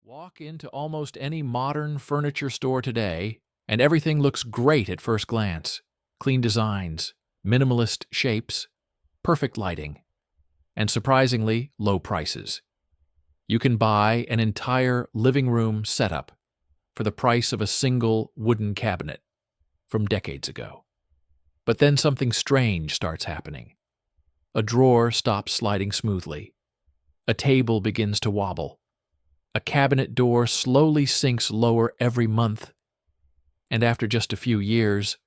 Walk into almost any modern furniture store today, and everything looks great at first glance. Clean designs, minimalist shapes, perfect lighting, and surprisingly low prices. You can buy an entire living room setup for the price of a single wooden cabinet from decades ago. But then something strange starts happening. A drawer stops sliding smoothly. A table begins to wobble. A cabinet door slowly sinks lower every month, and after just a few years,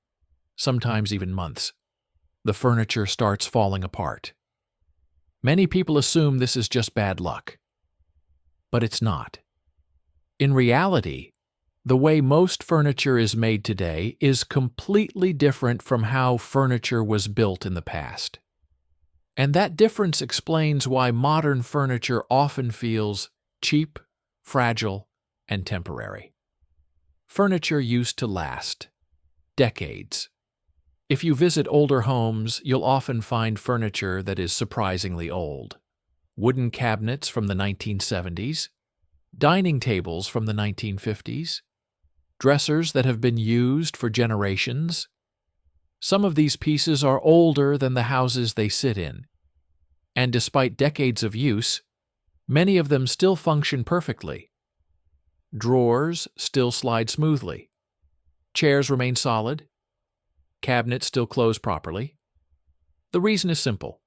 sometimes even months, the furniture starts falling apart. Many people assume this is just bad luck, but it's not. In reality, the way most furniture is made today is completely different from how furniture was built in the past. And that difference explains why modern furniture often feels cheap, fragile, and temporary. Furniture used to last decades. If you visit older homes, you'll often find furniture that is surprisingly old. Wooden cabinets from the 1970s, dining tables from the 1950s, dressers that have been used for generations. Some of these pieces are older than the houses they sit in, and despite decades of use, many of them still function perfectly. Drawers still slide smoothly. Chairs remain solid. Cabinets still close properly. The reason is simple.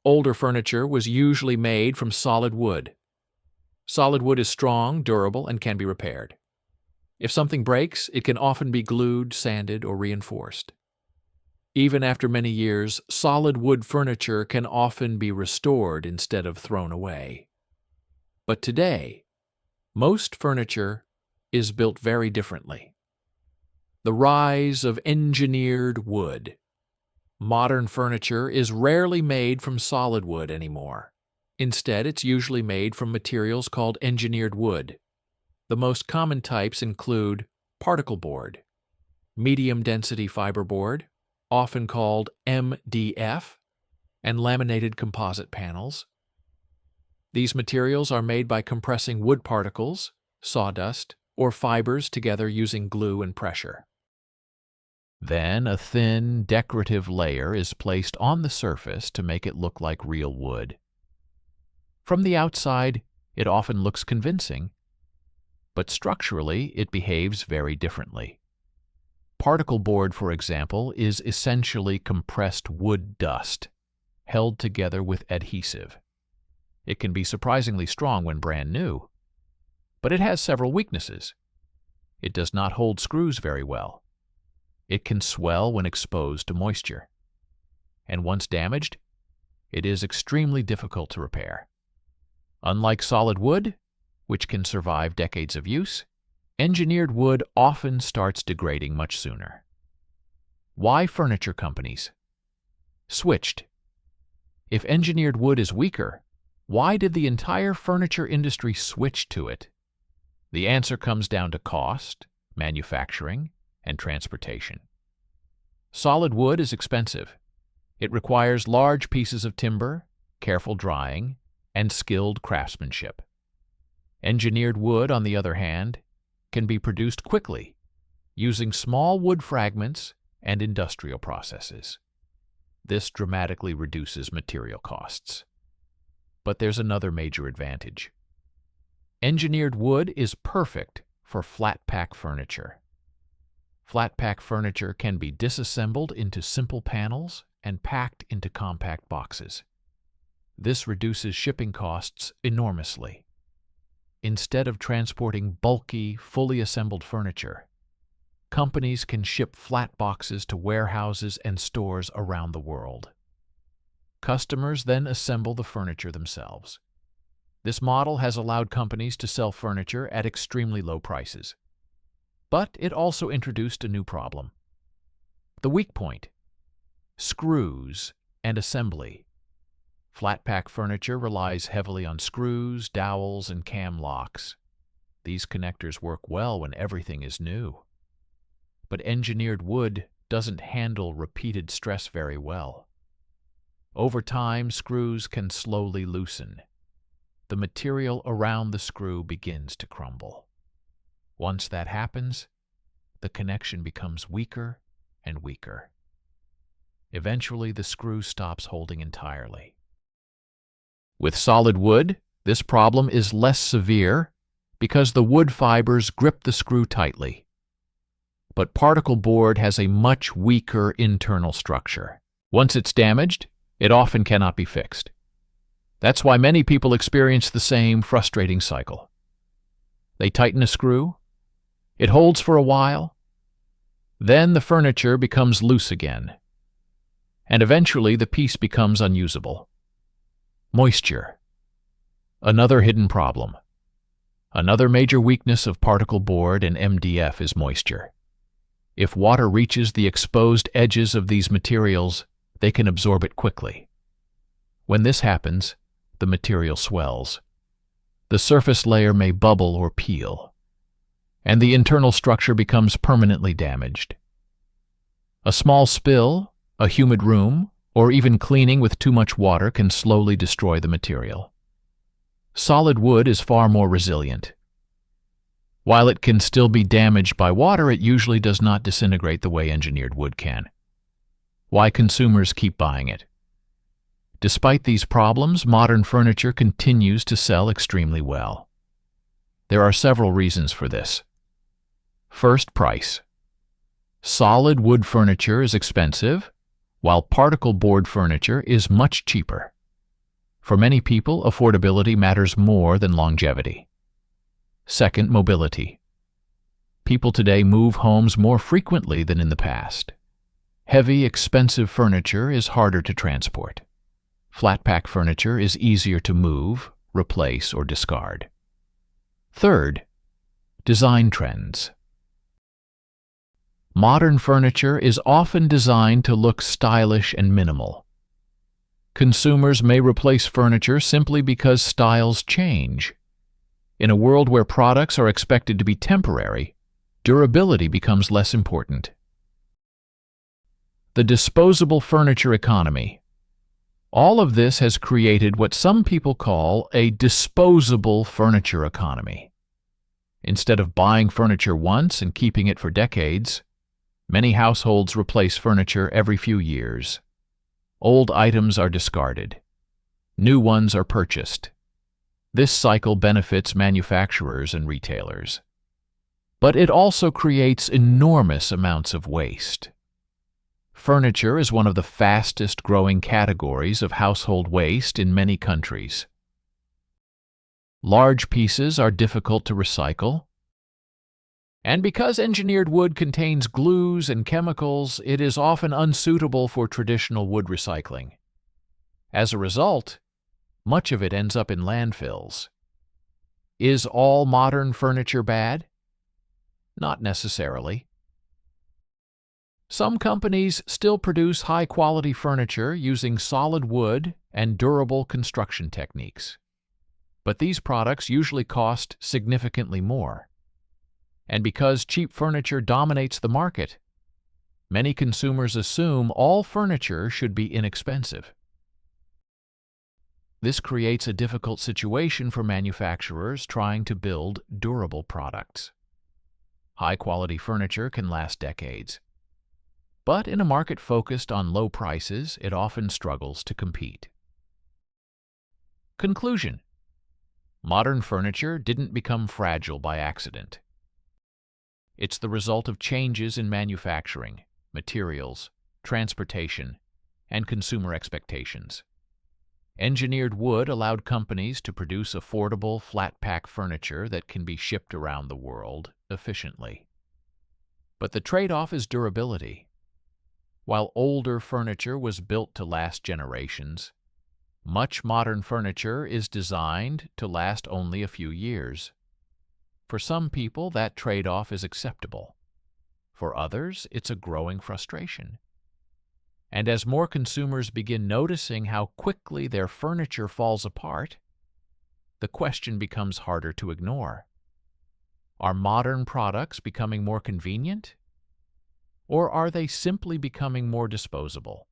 Older furniture was usually made from solid wood. Solid wood is strong, durable, and can be repaired. If something breaks, it can often be glued, sanded, or reinforced. Even after many years, solid wood furniture can often be restored instead of thrown away. But today, most furniture is built very differently. The rise of engineered wood. Modern furniture is rarely made from solid wood anymore. Instead, it's usually made from materials called engineered wood. The most common types include particle board, medium-density fiberboard, often called MDF, and laminated composite panels. These materials are made by compressing wood particles, sawdust, or fibers together using glue and pressure. Then a thin, decorative layer is placed on the surface to make it look like real wood. From the outside, it often looks convincing, but structurally it behaves very differently. Particle board, for example, is essentially compressed wood dust, held together with adhesive. It can be surprisingly strong when brand new, but it has several weaknesses. It does not hold screws very well. It can swell when exposed to moisture. And once damaged, it is extremely difficult to repair. Unlike solid wood, which can survive decades of use, engineered wood often starts degrading much sooner. Why furniture companies switched? If engineered wood is weaker, why did the entire furniture industry switch to it? The answer comes down to cost, manufacturing, and transportation. Solid wood is expensive. It requires large pieces of timber, careful drying, and skilled craftsmanship. Engineered wood, on the other hand, can be produced quickly, using small wood fragments and industrial processes. This dramatically reduces material costs. But there's another major advantage. Engineered wood is perfect for flat-pack furniture. Flat-pack furniture can be disassembled into simple panels and packed into compact boxes. This reduces shipping costs enormously. Instead of transporting bulky, fully assembled furniture, companies can ship flat boxes to warehouses and stores around the world. Customers then assemble the furniture themselves. This model has allowed companies to sell furniture at extremely low prices. But it also introduced a new problem. The weak point: screws and assembly. Flat-pack furniture relies heavily on screws, dowels, and cam locks. These connectors work well when everything is new. But engineered wood doesn't handle repeated stress very well. Over time, screws can slowly loosen. the material around the screw begins to crumble. Once that happens, the connection becomes weaker and weaker. Eventually, the screw stops holding entirely. With solid wood, this problem is less severe because the wood fibers grip the screw tightly. But particle board has a much weaker internal structure. Once it's damaged, it often cannot be fixed. That's why many people experience the same frustrating cycle. They tighten a screw, it holds for a while, then the furniture becomes loose again, and eventually the piece becomes unusable. Moisture. Another hidden problem. Another major weakness of particle board and MDF is moisture. If water reaches the exposed edges of these materials, they can absorb it quickly. When this happens, the material swells. The surface layer may bubble or peel, and the internal structure becomes permanently damaged. A small spill, a humid room, or even cleaning with too much water can slowly destroy the material. Solid wood is far more resilient. While it can still be damaged by water, it usually does not disintegrate the way engineered wood can. Why consumers keep buying it? Despite these problems, modern furniture continues to sell extremely well. There are several reasons for this. First, price. Solid wood furniture is expensive, while particle board furniture is much cheaper. For many people, affordability matters more than longevity. Second, mobility. People today move homes more frequently than in the past. Heavy, expensive furniture is harder to transport. Flat-pack furniture is easier to move, replace, or discard. Third, design trends. Modern furniture is often designed to look stylish and minimal. Consumers may replace furniture simply because styles change. In a world where products are expected to be temporary, durability becomes less important. The disposable furniture economy. All of this has created what some people call a disposable furniture economy. Instead of buying furniture once and keeping it for decades, many households replace furniture every few years. Old items are discarded. New ones are purchased. This cycle benefits manufacturers and retailers. But it also creates enormous amounts of waste. Furniture is one of the fastest growing categories of household waste in many countries. Large pieces are difficult to recycle, and because engineered wood contains glues and chemicals, it is often unsuitable for traditional wood recycling. As a result, much of it ends up in landfills. Is all modern furniture bad? Not necessarily. Some companies still produce high-quality furniture using solid wood and durable construction techniques. But these products usually cost significantly more. And because cheap furniture dominates the market, many consumers assume all furniture should be inexpensive. This creates a difficult situation for manufacturers trying to build durable products. High-quality furniture can last decades. But in a market focused on low prices, it often struggles to compete. Conclusion: modern furniture didn't become fragile by accident. It's the result of changes in manufacturing, materials, transportation, and consumer expectations. Engineered wood allowed companies to produce affordable, flat-pack furniture that can be shipped around the world efficiently. But the trade-off is durability. While older furniture was built to last generations, much modern furniture is designed to last only a few years. For some people, that trade-off is acceptable. For others, it's a growing frustration. And as more consumers begin noticing how quickly their furniture falls apart, the question becomes harder to ignore. Are modern products becoming more convenient? Or are they simply becoming more disposable?